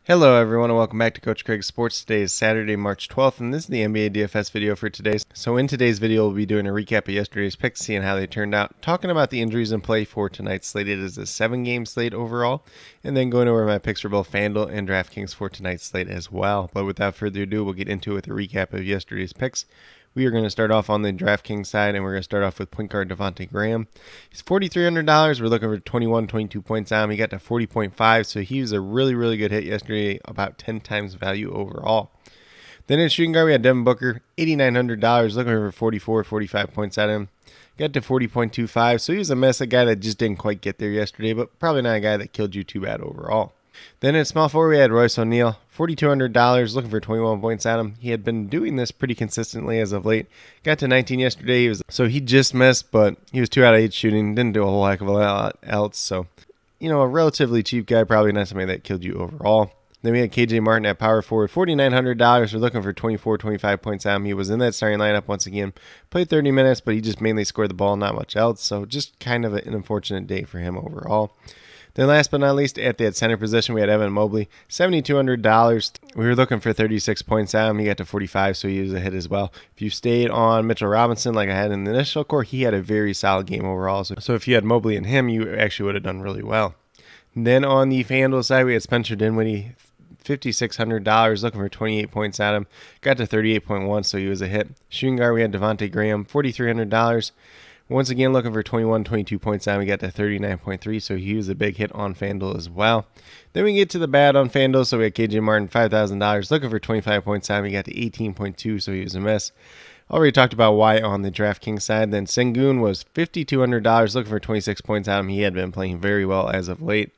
Hello everyone and welcome back to CoachCraigSports. Today is Saturday, March 12th, and this is the NBA DFS video for today. So in today's video, we'll be doing a recap of yesterday's picks, seeing how they turned out, talking about the injuries in play for tonight's slate. It is a 7-game slate overall, and then going over my picks for both FanDuel and DraftKings for tonight's slate as well. But without further ado, we'll get into it with a recap of yesterday's picks. We are going to start off on the DraftKings side, and we're going to start off with point guard Devontae Graham. He's $4,300. We're looking for 22 points on him. He got to 40.5, so he was a really good hit yesterday, about 10 times value overall. Then in shooting guard, we had Devin Booker, $8,900, looking for 45 points out of him. Got to 40.25, so he was a mess, a guy that just didn't quite get there yesterday, but probably not a guy that killed you too bad overall. Then in small forward, we had Royce O'Neal, $4,200, looking for 21 points at him. He had been doing this pretty consistently as of late. Got to 19 yesterday, so he just missed, but he was 2 out of 8 shooting. Didn't do a whole heck of a lot else, so, a relatively cheap guy, probably not somebody that killed you overall. Then we had KJ Martin at power forward, $4,900. We're looking for 25 points at him. He was in that starting lineup once again. Played 30 minutes, but he just mainly scored the ball, not much else, so just kind of an unfortunate day for him overall. Then last but not least, at that center position, we had Evan Mobley, $7,200. We were looking for 36 points out of him. He got to 45, so he was a hit as well. If you stayed on Mitchell Robinson like I had in the initial core, he had a very solid game overall. So if you had Mobley and him, you actually would have done really well. And then on the FanDuel side, we had Spencer Dinwiddie, $5,600, looking for 28 points at him. Got to 38.1, so he was a hit. Shooting guard, we had Devontae Graham, $4,300. Once again, looking for 22 points out. We got to 39.3, so he was a big hit on FanDuel as well. Then we get to the bad on FanDuel, so we had KJ Martin, $5,000, looking for 25 points out. We got to 18.2, so he was a mess. Already talked about why on the DraftKings side. Then Sengun was $5,200, looking for 26 points out of him. He had been playing very well as of late.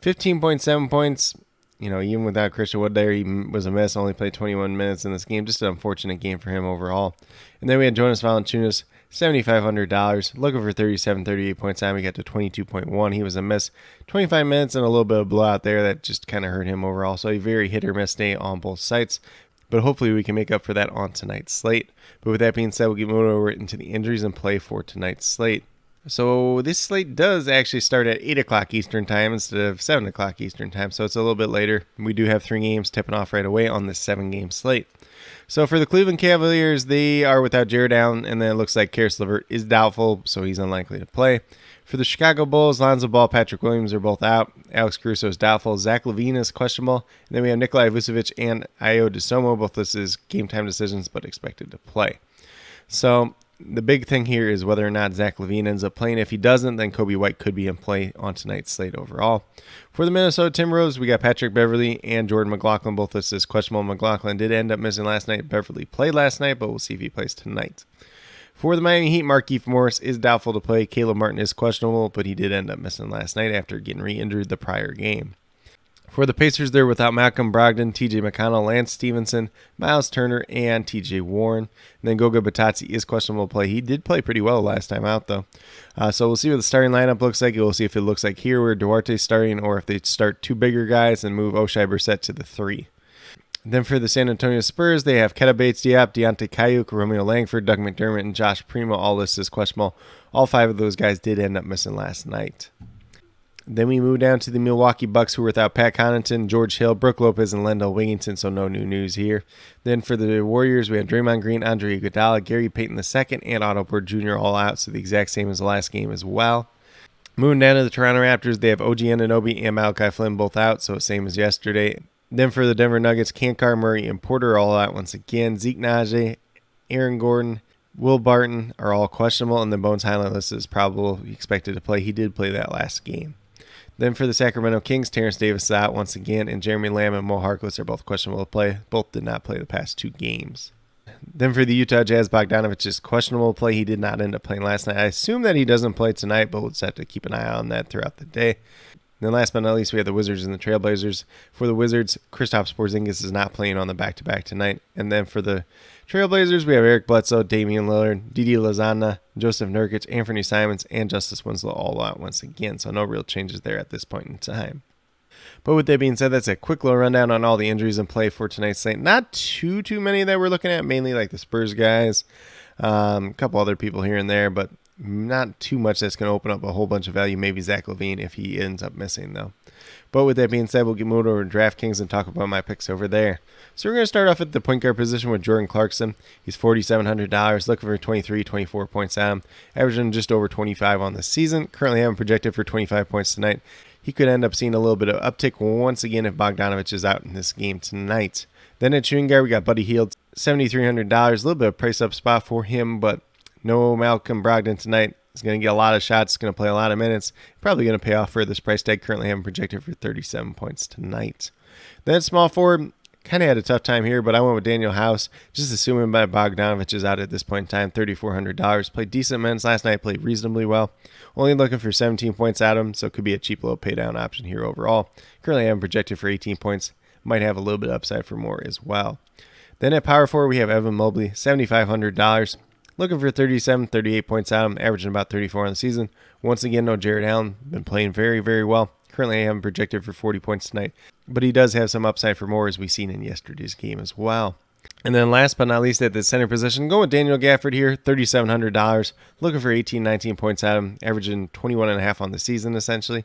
15.7 points. Even without Christian Wood there, he was a mess. Only played 21 minutes in this game. Just an unfortunate game for him overall. And then we had Jonas Valanciunas, $7,500, looking for 38 points out. We got to 22.1. He was a miss. 25 minutes and a little bit of blowout there. That just kind of hurt him overall. So a very hit or miss day on both sites. But hopefully we can make up for that on tonight's slate. But with that being said, we'll get moving over into the injuries and play for tonight's slate. So this slate does actually start at 8 o'clock Eastern time instead of 7 o'clock Eastern time. So it's a little bit later. We do have 3 games tipping off right away on this 7-game slate. So for the Cleveland Cavaliers, they are without Jared Allen, and then it looks like Karis LeVert is doubtful, so he's unlikely to play. For the Chicago Bulls, Lonzo Ball, Patrick Williams are both out. Alex Caruso is doubtful. Zach LaVine is questionable. And then we have Nikolai Vucevic and Ayo Dosunmu. Both this is game time decisions, but expected to play. So the big thing here is whether or not Zach LaVine ends up playing. If he doesn't, then Kobe White could be in play on tonight's slate overall. For the Minnesota Timberwolves, we got Patrick Beverley and Jordan McLaughlin. Both this is questionable. McLaughlin did end up missing last night. Beverley played last night, but we'll see if he plays tonight. For the Miami Heat, Markieff Morris is doubtful to play. Caleb Martin is questionable, but he did end up missing last night after getting re-injured the prior game. For the Pacers, they're without Malcolm Brogdon, TJ McConnell, Lance Stevenson, Miles Turner, and TJ Warren. And then Goga Batadze is questionable to play. He did play pretty well last time out, though. So we'll see what the starting lineup looks like. We'll see if it looks like here where Duarte's starting, or if they start 2 bigger guys and move Oshai Brissett to the 3. Then for the San Antonio Spurs, they have Keta Bates-Diop, Deontay Kayuk, Romeo Langford, Doug McDermott, and Josh Primo. All listed as questionable. All 5 of those guys did end up missing last night. Then we move down to the Milwaukee Bucks, who were without Pat Connaughton, George Hill, Brook Lopez, and Lendell Wigginton, so no new news here. Then for the Warriors, we have Draymond Green, Andre Iguodala, Gary Payton II, and Otto Porter Jr. all out, so the exact same as the last game as well. Moving down to the Toronto Raptors, they have OG Anunoby and Malachi Flynn both out, so same as yesterday. Then for the Denver Nuggets, Kankar, Murray, and Porter all out once again. Zeke Naji, Aaron Gordon, Will Barton are all questionable, and then Bones Highland is probably expected to play. He did play that last game. Then for the Sacramento Kings, Terrence Davis is out once again, and Jeremy Lamb and Mo Harkless are both questionable to play. Both did not play the past 2 games. Then for the Utah Jazz, Bogdanovich is questionable to play. He did not end up playing last night. I assume that he doesn't play tonight, but we'll just have to keep an eye on that throughout the day. And then last but not least, we have the Wizards and the Trailblazers. For the Wizards, Kristaps Porzingis is not playing on the back-to-back tonight. And then for the Trailblazers, we have Eric Bledsoe, Damian Lillard, Didi Lozana, Joseph Nurkic, Anthony Simons, and Justice Winslow all out once again. So no real changes there at this point in time. But with that being said, that's a quick little rundown on all the injuries in play for tonight's slate. Not too many that we're looking at, mainly like the Spurs guys, a couple other people here and there, but Not too much that's going to open up a whole bunch of value. Maybe Zach LaVine if he ends up missing, though. But with that being said, we'll get moved over to DraftKings and talk about my picks over there. So we're going to start off at the point guard position with Jordan Clarkson. He's $4,700, looking for 23, 24 points at him, averaging just over 25 on the season. Currently having projected for 25 points tonight. He could end up seeing a little bit of uptick once again if Bogdanovich is out in this game tonight. Then at shooting guard, we got Buddy Hield, $7,300, a little bit of price up spot for him, but no Malcolm Brogdon tonight. He's going to get a lot of shots, going to play a lot of minutes, probably going to pay off for this price tag. Currently having projected for 37 points tonight. Then small forward, kind of had a tough time here, but I went with Daniel House, just assuming that Bogdanovich is out at this point in time, $3,400. Played decent minutes last night, played reasonably well. Only looking for 17 points at him, so it could be a cheap little pay down option here overall. Currently having projected for 18 points, might have a little bit of upside for more as well. Then at power forward, we have Evan Mobley, $7,500. Looking for 37, 38 points out of him, averaging about 34 on the season. Once again, no Jared Allen. Been playing very, very well. Currently, I have him projected for 40 points tonight. But he does have some upside for more, as we've seen in yesterday's game as well. And then last but not least, at the center position, going with Daniel Gafford here, $3,700. Looking for 18, 19 points out of him, averaging 21.5 on the season, essentially.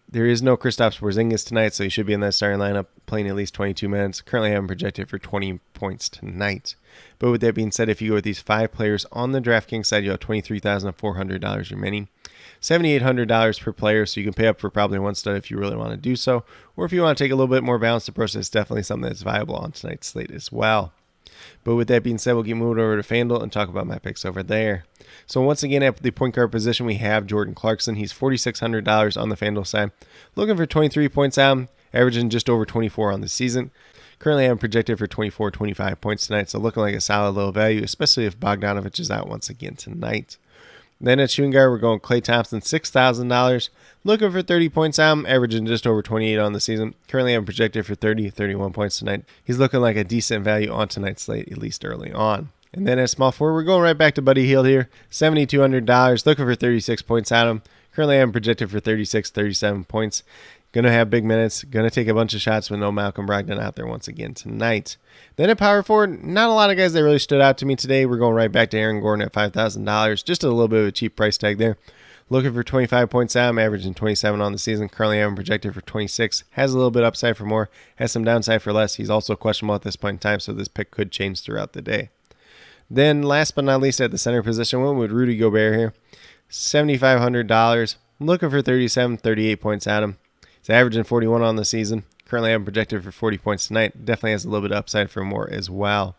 There is no Kristaps Porzingis tonight, so he should be in that starting lineup, playing at least 22 minutes. Currently, I have him projected for 20 points tonight. But with that being said, if you go with these 5 players on the DraftKings side, you have $23,400 remaining. $7,800 per player, so you can pay up for probably one stud if you really want to do so. Or if you want to take a little bit more balanced approach, that's definitely something that's viable on tonight's slate as well. But with that being said, we'll get moved over to FanDuel and talk about my picks over there. So once again, at the point guard position, we have Jordan Clarkson. He's $4,600 on the FanDuel side. Looking for 23 points out, averaging just over 24 on the season. Currently, I'm projected for 24, 25 points tonight, so looking like a solid little value, especially if Bogdanovich is out once again tonight. Then at shooting guard, we're going Klay Thompson, $6,000. Looking for 30 points out, averaging just over 28 on the season. Currently, I'm projected for 30, 31 points tonight. He's looking like a decent value on tonight's slate, at least early on. And then at small forward, we're going right back to Buddy Hield here, $7,200. Looking for 36 points out of him. Currently, I'm projected for 36, 37 points. Going to have big minutes. Going to take a bunch of shots with no Malcolm Brogdon out there once again tonight. Then at power forward, not a lot of guys that really stood out to me today. We're going right back to Aaron Gordon at $5,000. Just a little bit of a cheap price tag there. Looking for 25 points out. I'm averaging 27 on the season. Currently, I'm projected for 26. Has a little bit upside for more. Has some downside for less. He's also questionable at this point in time, so this pick could change throughout the day. Then last but not least, at the center position, went with Rudy Gobert here. $7,500. Looking for 37, 38 points at him. He's averaging 41 on the season. Currently, I'm projected for 40 points tonight. Definitely has a little bit of upside for more as well.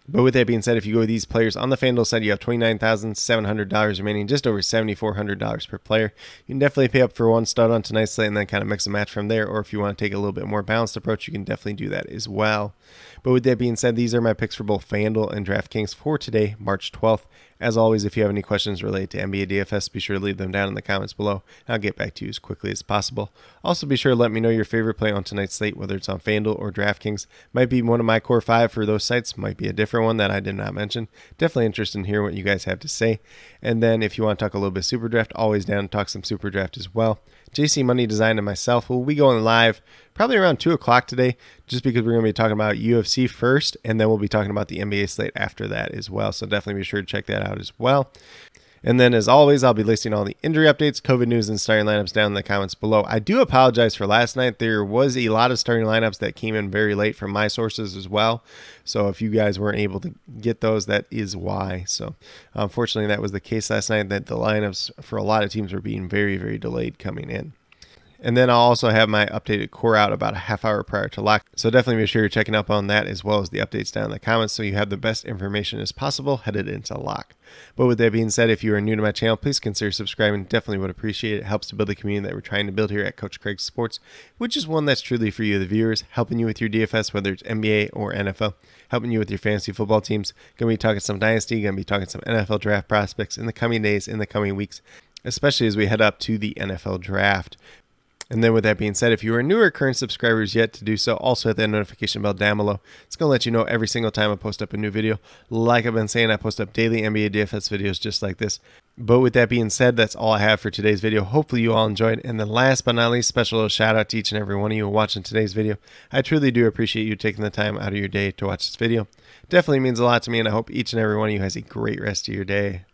But with that being said, if you go with these players on the FanDuel side, you have $29,700 remaining, just over $7,400 per player. You can definitely pay up for one stud on tonight's slate and then kind of mix and match from there. Or if you want to take a little bit more balanced approach, you can definitely do that as well. But with that being said, these are my picks for both FanDuel and DraftKings for today, March 12th. As always, if you have any questions related to NBA DFS, be sure to leave them down in the comments below, and I'll get back to you as quickly as possible. Also, be sure to let me know your favorite play on tonight's slate, whether it's on FanDuel or DraftKings. Might be one of my core 5 for those sites, might be a different one that I did not mention. Definitely interested in hearing what you guys have to say. And then if you want to talk a little bit Super Draft, always down to talk some Super Draft as well. JC Money Design and myself will be going live probably around 2 o'clock today, just because we're going to be talking about UFC first, and then we'll be talking about the NBA slate after that as well. So definitely be sure to check that out as well. And then, as always, I'll be listing all the injury updates, COVID news, and starting lineups down in the comments below. I do apologize for last night. There was a lot of starting lineups that came in very late from my sources as well. So if you guys weren't able to get those, that is why. So unfortunately, that was the case last night, that the lineups for a lot of teams were being very, very delayed coming in. And then I'll also have my updated core out about a half hour prior to lock. So definitely be sure you're checking up on that, as well as the updates down in the comments, so you have the best information as possible headed into lock. But with that being said, if you are new to my channel, please consider subscribing. Definitely would appreciate it. It helps to build the community that we're trying to build here at CoachCraigSports, which is one that's truly for you, the viewers, helping you with your DFS, whether it's NBA or NFL, helping you with your fantasy football teams. Going to be talking some Dynasty, going to be talking some NFL draft prospects in the coming days, in the coming weeks, especially as we head up to the NFL draft. And then with that being said, if you are newer current subscribers yet to do so, also hit that notification bell down below. It's going to let you know every single time I post up a new video. Like I've been saying, I post up daily NBA DFS videos just like this. But with that being said, that's all I have for today's video. Hopefully you all enjoyed. And then last but not least, special little shout out to each and every one of you watching today's video. I truly do appreciate you taking the time out of your day to watch this video. Definitely means a lot to me, and I hope each and every one of you has a great rest of your day.